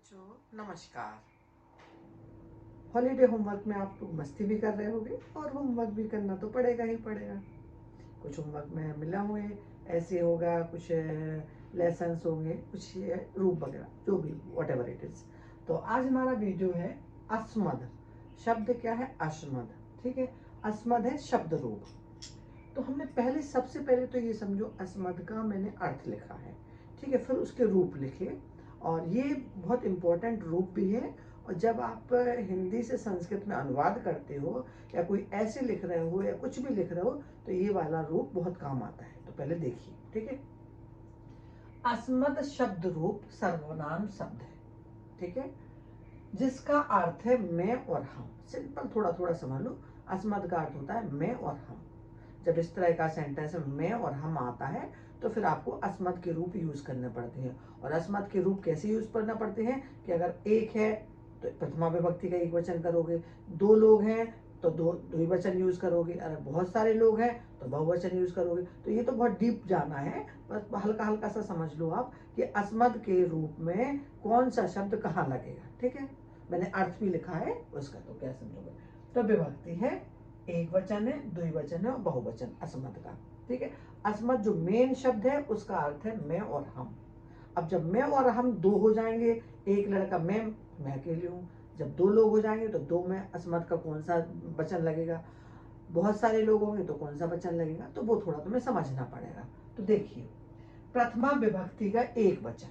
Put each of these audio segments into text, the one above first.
बच्चों नमस्कार। Holiday homework में आप लोग मस्ती भी कर रहे होंगे और होमवर्क भी करना तो पड़ेगा ही पड़ेगा। कुछ होमवर्क में मिला हुए ऐसे होगा, कुछ लेसन्स होंगे, कुछ रूप वगैरह जो भी व्हाटएवर इट इज। तो आज हमारा वीडियो है अस्मद। शब्द क्या है? अस्मद। ठीक है, अस्मद है शब्द रूप। तो हमने सबसे पहले तो ये समझो अस्मद का मैंने अर्थ लिखा है, ठीक है, फिर उसके रूप लिखे। और ये बहुत इम्पोर्टेंट रूप भी है। और जब आप हिंदी से संस्कृत में अनुवाद करते हो या कोई ऐसे लिख रहे हो या कुछ भी लिख रहे हो तो ये वाला रूप बहुत काम आता है। तो पहले देखिए, ठीक है। अस्मद शब्द रूप सर्वनाम शब्द है, ठीक है, जिसका अर्थ है मैं और हम। सिंपल, थोड़ा थोड़ा समझ लो। अस्मद का अर्थ होता है मैं और हम। जब इस तरह का सेंटेंस में मैं और हम आता है तो फिर आपको अस्मद के रूप यूज करने पड़ते हैं। और अस्मद के रूप कैसे यूज करना पड़ते हैं कि अगर एक है तो प्रथमा विभक्ति का एक वचन करोगे, दो लोग हैं तो दो द्विवचन यूज करोगे, अगर बहुत सारे लोग हैं तो बहुवचन यूज करोगे। तो ये तो बहुत डीप जाना है, बस हल्का हल्का सा समझ लो आप कि अस्मद के रूप में कौन सा शब्द कहाँ लगेगा। ठीक है, मैंने अर्थ भी लिखा है उसका, तो क्या समझोगे। तो विभक्ति है, एक वचन है, द्विवचन है और बहुवचन अस्मद का। ठीक है, अस्मद जो मेन शब्द है उसका अर्थ है मैं और हम। अब जब मैं और हम दो हो जाएंगे, एक लड़का मैं अकेले हूँ। जब दो लोग हो जाएंगे तो दो में अस्मद का कौन सा वचन लगेगा, बहुत सारे लोग होंगे तो कौन सा वचन लगेगा, तो वो थोड़ा तुम्हें समझना पड़ेगा। तो देखिए, प्रथमा विभक्ति का एक वचन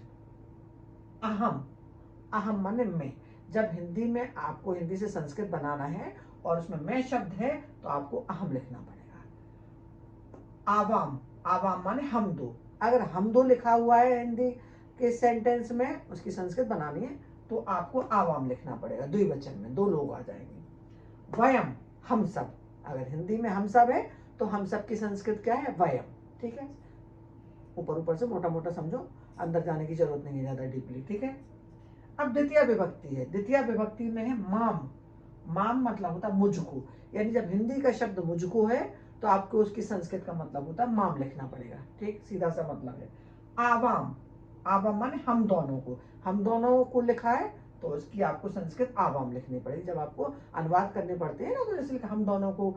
अहम। अहम माने मैं। जब हिंदी में आपको हिंदी से संस्कृत बनाना है और उसमें मैं शब्द है तो आपको अहम लिखना पड़ेगा। आवाम, आवाम माने हम दो। अगर हम दो लिखा हुआ है हिंदी के सेंटेंस में, उसकी संस्कृत बनानी है तो आपको आवाम लिखना पड़ेगा, द्विवचन में, दो लोग आ जाएंगे। वयम, हम सब। अगर हिंदी में हम सब है तो हम सब की संस्कृत क्या है? वयम। ठीक है, ऊपर ऊपर से मोटा मोटा समझो, अंदर जाने की जरूरत नहीं है ज्यादा डीपली। ठीक है, अब द्वितीय विभक्ति है। द्वितीय विभक्ति में है माम। माम मतलब होता है मुझको, यानी जब हिंदी का शब्द मुझको है तो आपको उसकी संस्कृत का मतलब होता है माम लिखना पड़ेगा। ठीक, सीधा सा मतलब है। आवाम, आवाम माने हम दोनों को। हम दोनों को लिखा है तो उसकी आपको संस्कृत आवाम लिखनी पड़ेगी। जब आपको अनुवाद करने पड़ते हैं ना, तो जैसे हम दोनों को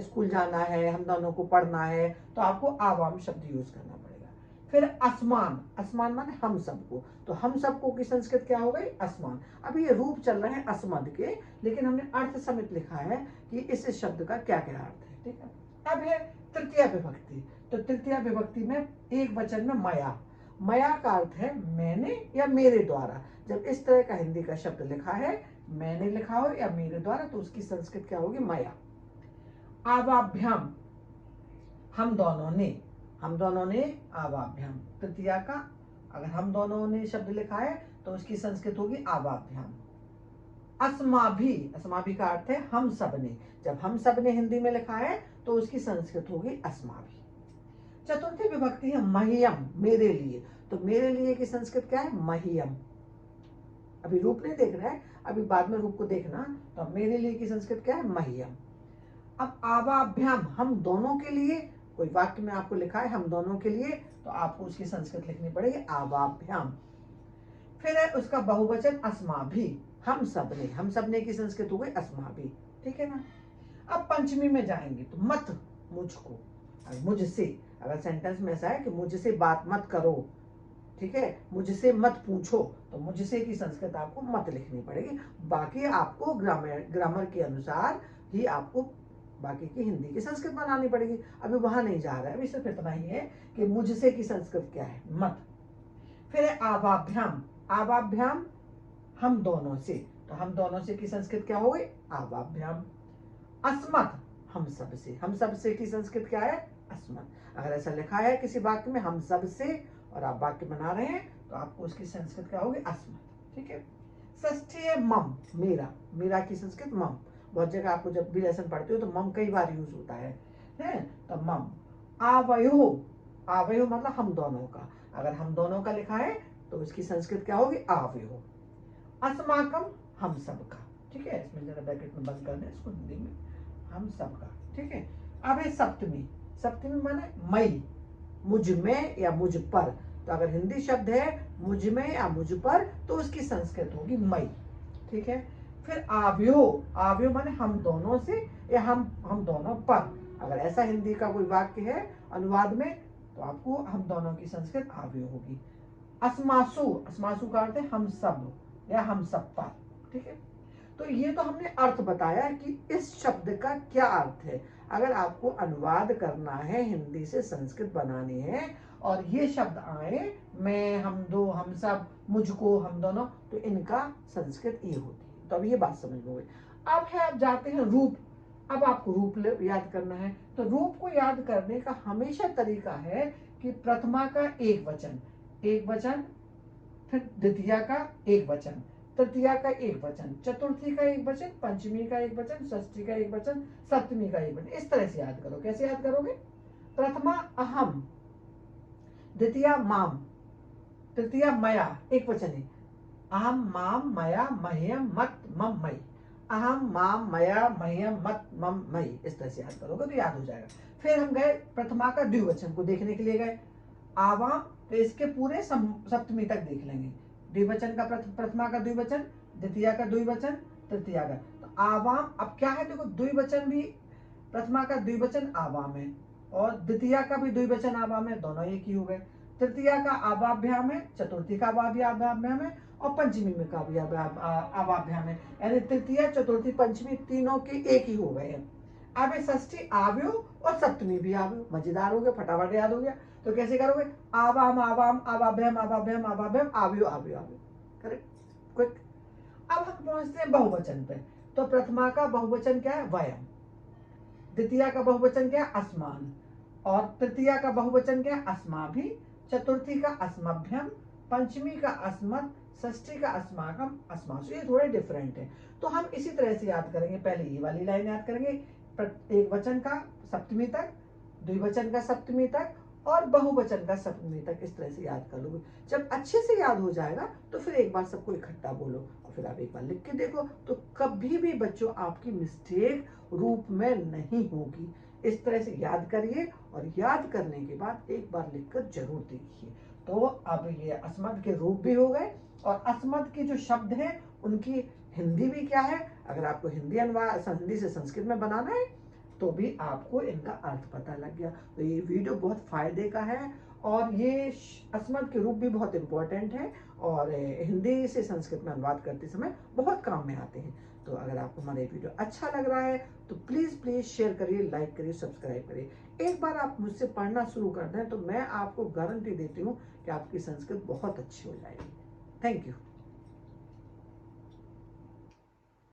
स्कूल जाना है, हम दोनों को पढ़ना है, तो आपको आवाम शब्द यूज करना पड़ेगा। फिर असमान, असमान माने हम सबको, तो हम सबको की संस्कृत क्या हो गई? असमान। अभी ये रूप चल रहे हैं असमद के, लेकिन हमने अर्थ समेत लिखा है कि इस शब्द का क्या क्या अर्थ है। ठीक है, अब है तृतीय विभक्ति। तो तृतीय विभक्ति में एक वचन में मया। मया का अर्थ है मैंने या मेरे द्वारा। जब इस तरह का हिंदी का शब्द लिखा है, मैंने लिखा हो या मेरे द्वारा, तो उसकी संस्कृत क्या होगी? मया। आवाभ्याम, हम दोनों ने। हम दोनों ने आवाभ्याम, तृतीया का अगर हम दोनों ने शब्द लिखा है तो उसकी संस्कृत होगी आवाभ्याम। अस्माभि, अस्माभि का अर्थ है हम सब ने। जब हम सब ने हिंदी में लिखा है तो उसकी संस्कृत होगी अस्माभि। चतुर्थी विभक्ति है मह्यम, मेरे लिए। तो मेरे लिए की संस्कृत क्या है? मह्यम। अभी रूप नहीं देख रहा है, अभी बाद में रूप को देखना। तो मेरे लिए की संस्कृत क्या है? मह्यम। अब आवाभ्याम, हम दोनों के लिए। कोई वाक्य में आपको लिखा है हम दोनों के लिए, तो आपको उसकी संस्कृत लिखनी पड़ेगी आवाभ्याम। फिर है उसका बहुवचन अस्माभि, हम सब ने। हम सब ने की संस्कृत हो गई अस्माभि। ठीक है ना। अब पंचमी में जाएंगे तो मत, मुझको, मुझसे। अगर सेंटेंस में ऐसा है कि मुझसे बात मत करो, ठीक है, मुझसे मत पूछो, तो मुझसे की संस्कृत आपको मत लिखनी पड़ेगी। बाकी आपको ग्रामर के अनुसार ही आपको बाकी की हिंदी की संस्कृत बनानी पड़ेगी। अभी वहां नहीं जा रहा है, अभी सिर्फ इतना ही है कि मुझसे की संस्कृत क्या है? मत। फिर है आवाभ्याम। आवाभ्याम हम दोनों से, तो हम दोनों से की संस्कृत क्या हो गई? आवाभ्याम। अस्मत्, हम सब से। हम सब से की संस्कृत क्या है? अस्मत्। अगर ऐसा लिखा है किसी वाक्य में हम सब से और आप वाक्य बना रहे हैं तो आपको उसकी संस्कृत क्या होगी? अस्मत्। ठीक है। षष्ठी है मम, मेरा। मेरा की संस्कृत मम। बहुत जगह आपको जब भी लेसन पढ़ते हो तो मम कई बार यूज होता है तो मम। आवयो, आवयो मतलब हम दोनों का। अगर हम दोनों का लिखा है तो उसकी संस्कृत क्या होगी? आवयो। अस्माकम, हम सबका। ठीक है, इसमें जरा ब्रैकेट में बंद कर दें इसको हिंदी में, हम सबका। ठीक है। अब है सप्तमी। सप्तमी माने मई, मुझ में या मुझ पर। तो अगर हिंदी शब्द है मुझ में या मुझ पर तो उसकी संस्कृत होगी मई। ठीक है। फिर आव्यो, आव्यो माने हम दोनों से या हम दोनों पर। अगर ऐसा हिंदी का कोई वाक्य है अनुवाद में तो आपको हम दोनों की संस्कृत आव्यो होगी। अस्मासु, अस्मासु का अर्थ है हम सब या हम सब पर। ठीक है। तो ये तो हमने अर्थ बताया कि इस शब्द का क्या अर्थ है। अगर आपको अनुवाद करना है, हिंदी से संस्कृत बनानी है और ये शब्द आए मैं, हम दो, हम सब, मुझको, हम दोनों, तो इनका संस्कृत ये होती है। तो अब ये बात समझ में हुई। अब है, अब जाते हैं रूप। अब आपको रूप याद करना है। तो रूप को याद करने का हमेशा तरीका है कि प्रथमा का एक वचन, फिर द्वितीया का एक वचन, तृतीया का एक वचन, चतुर्थी का एक वचन, पंचमी का एक वचन, षष्ठी का एक वचन, सप्तमी का एक वचन। इस तरह से याद करो। कैसे याद करोगे? प्रथमा अहम, द्वितीया माम, तृतीया मया, एक वचन है। अहम माम मया मह्यम मत मम मई। अहम माम मया मह्यम मत मम मई। इस तरह से याद करोगे तो याद हो जाएगा। फिर हम गए प्रथमा का द्विवचन को देखने के लिए गए। आवाम, तो इसके पूरे सप्तमी तक देख लेंगे। द्विवचन का प्रथमा का द्विवचन, द्वितीया का द्विवचन, तृतीया का। तो आवाम, अब क्या है देखो, द्विवचन भी, प्रथमा का द्विवचन आवाम है और द्वितीया का भी द्विवचन आवाम है, दोनों एक ही हो गए। तृतीया का आवाभ्याम है, चतुर्थी का आवाभ्याम है और पंचमी में का भी आवाभ्याम है। यानी तृतीया, चतुर्थी, पंचमी तीनों के एक ही हो गए हैं। अब षष्ठी आव्यो और सप्तमी भी आव्यो। मजेदार हो गया, फटाफट याद हो गया। तो कैसे करोगे? आवाम आवाम, आवाभ्याम आवाभ्याम आवाभ्याम, आव्यो आव्यो आव्यो। Correct, quick. अब हम पहुंचते हैं बहुवचन पे। तो प्रथमा का बहुवचन क्या है? वयम। द्वितीया का बहुवचन क्या है? अस्मान। और तृतीया का बहुवचन क्या है? अस्माभि। चतुर्थी का अस्मभ्यम, पंचमी का अस्मत्, षष्ठी का अस्माकम, अस्मासु। ये थोड़े डिफरेंट है। तो हम इसी तरह से याद करेंगे। पहले ये वाली लाइन याद करेंगे, एक वचन का सप्तमी तक, द्विवचन का सप्तमी तक और बहुवचन का सप्तमी तक। इस तरह से याद कर लोगे। जब अच्छे से याद हो जाएगा तो फिर एक बार सबको इकट्ठा बोलो और फिर आप एक बार लिख के देखो, तो कभी भी बच्चों आपकी मिस्टेक रूप में नहीं होगी। इस तरह से याद करिए और याद करने के बाद एक बार लिखकर जरूर देखिए। तो अब ये अस्मद के रूप भी हो गए और अस्मद के जो शब्द हैं उनकी हिंदी भी क्या है। अगर आपको हिंदी अनुवाद, हिंदी से संस्कृत में बनाना है तो भी आपको इनका अर्थ पता लग गया। तो ये वीडियो बहुत फायदे का है और ये अस्मद के रूप भी बहुत इंपॉर्टेंट है और हिंदी से संस्कृत में अनुवाद करते समय बहुत काम में आते हैं। तो अगर आपको हमारा वीडियो अच्छा लग रहा है तो प्लीज शेयर करिए, लाइक करिए, सब्सक्राइब करिए। एक बार आप मुझसे पढ़ना शुरू कर दें तो मैं आपको गारंटी देती हूँ कि आपकी संस्कृत बहुत अच्छी हो जाएगी। Thank you.